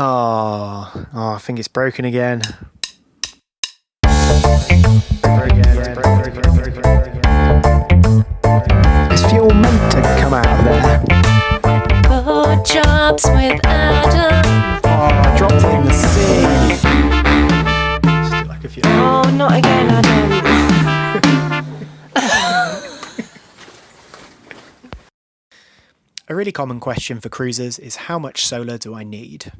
Oh, I think it's broken again. Is fuel meant to come out of there? Boat jobs with Adam. Oh, I dropped it in the sea. Just do like a few. Oh, not again, Adam. A really common question for cruisers is how much solar do I need?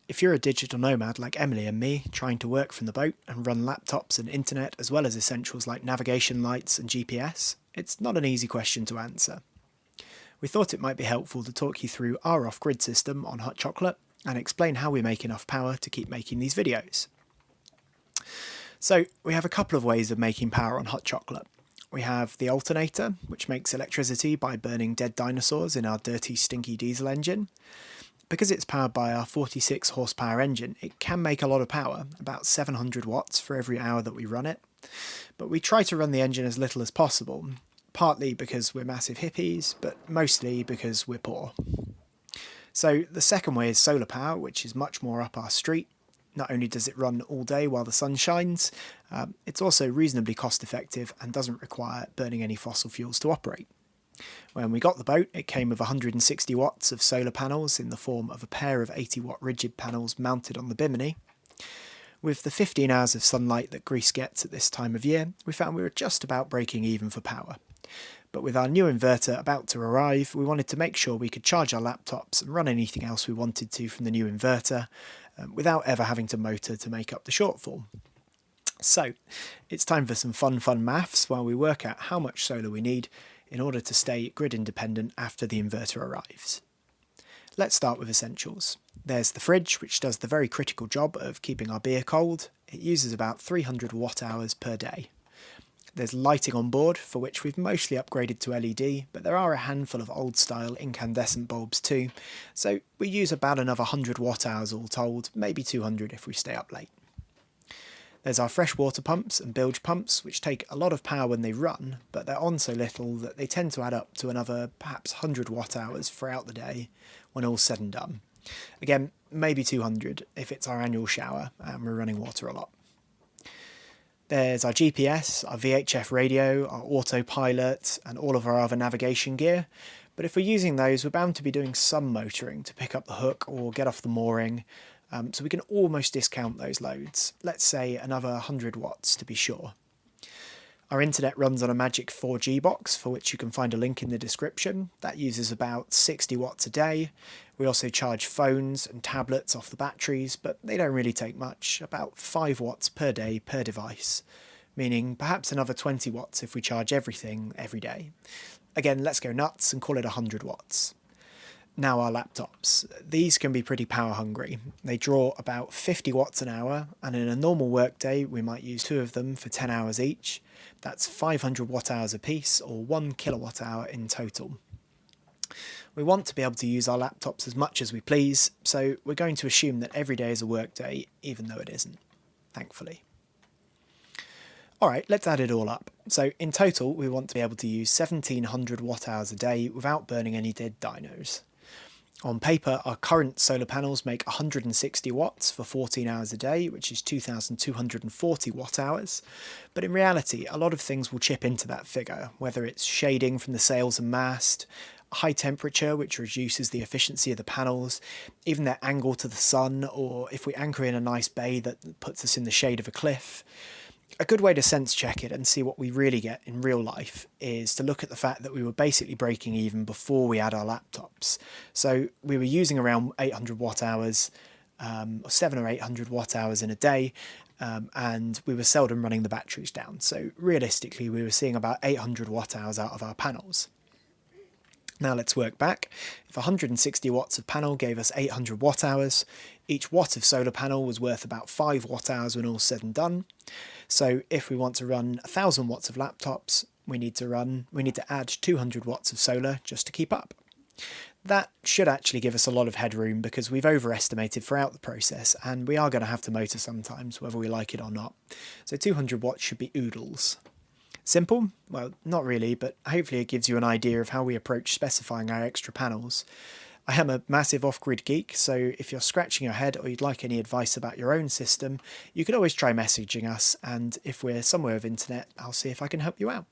If you're a digital nomad like Emily and me, trying to work from the boat and run laptops and internet as well as essentials like navigation lights and GPS, it's not an easy question to answer. We thought it might be helpful to talk you through our off-grid system on Hot Chocolate and explain how we make enough power to keep making these videos. So we have a couple of ways of making power on Hot Chocolate. We have the Alternator, which makes electricity by burning dead dinosaurs in our dirty, stinky diesel engine. Because it's powered by our 46 horsepower engine, it can make a lot of power, about 700 watts for every hour that we run it. But we try to run the engine as little as possible, partly because we're massive hippies, but mostly because we're poor. So the second way is solar power, which is much more up our street. Not only does it run all day while the sun shines, it's also reasonably cost effective and doesn't require burning any fossil fuels to operate. When we got the boat, it came with 160 watts of solar panels in the form of a pair of 80 watt rigid panels mounted on the bimini. With the 15 hours of sunlight that Greece gets at this time of year, we found we were just about breaking even for power. But with our new inverter about to arrive, we wanted to make sure we could charge our laptops and run anything else we wanted to from the new inverter, without ever having to motor to make up the shortfall. So, it's time for some fun maths while we work out how much solar we need in order to stay grid independent after the inverter arrives. Let's start with essentials. There's the fridge, which does the very critical job of keeping our beer cold. It uses about 300 watt hours per day. There's lighting on board, for which we've mostly upgraded to LED, but there are a handful of old style incandescent bulbs too, so we use about another 100 watt hours all told, maybe 200 if we stay up late. There's our freshwater pumps and bilge pumps, which take a lot of power when they run, but they're on so little that they tend to add up to another perhaps 100 watt hours throughout the day when all's said and done. Again, maybe 200 if it's our annual shower and we're running water a lot. There's our GPS, our VHF radio, our autopilot, and all of our other navigation gear. But if we're using those, we're bound to be doing some motoring to pick up the hook or get off the mooring, so we can almost discount those loads. Let's say another 100 watts to be sure. Our internet runs on a magic 4G box, for which you can find a link in the description. That uses about 60 watts a day. We also charge phones and tablets off the batteries, but they don't really take much, about 5 watts per day per device, meaning perhaps another 20 watts if we charge everything every day. Again, let's go nuts and call it 100 watts. Now our laptops. These can be pretty power hungry. They draw about 50 watts an hour, and in a normal workday we might use 2 of them for 10 hours each. That's 500 watt hours apiece, or 1 kilowatt hour in total. We want to be able to use our laptops as much as we please, so we're going to assume that every day is a workday, even though it isn't, thankfully. Alright, let's add it all up. So in total we want to be able to use 1700 watt hours a day without burning any dead dinos. On paper, our current solar panels make 160 watts for 14 hours a day, which is 2,240 watt hours. But in reality, a lot of things will chip into that figure, whether it's shading from the sails and mast, high temperature, which reduces the efficiency of the panels, even their angle to the sun, or if we anchor in a nice bay that puts us in the shade of a cliff. A good way to sense check it and see what we really get in real life is to look at the fact that we were basically breaking even before we had our laptops. So we were using around 800 watt hours, 7 or 800 watt hours in a day, and we were seldom running the batteries down. So realistically, we were seeing about 800 watt hours out of our panels. Now let's work back. If 160 watts of panel gave us 800 watt hours, each watt of solar panel was worth about 5 watt hours when all's said and done. So if we want to run 1000 watts of laptops, we need to add 200 watts of solar just to keep up. That should actually give us a lot of headroom because we've overestimated throughout the process and we are going to have to motor sometimes, whether we like it or not. So 200 watts should be oodles. Simple? Well, not really, but hopefully it gives you an idea of how we approach specifying our extra panels. I am a massive off-grid geek, so if you're scratching your head or you'd like any advice about your own system, you can always try messaging us, and if we're somewhere with internet, I'll see if I can help you out.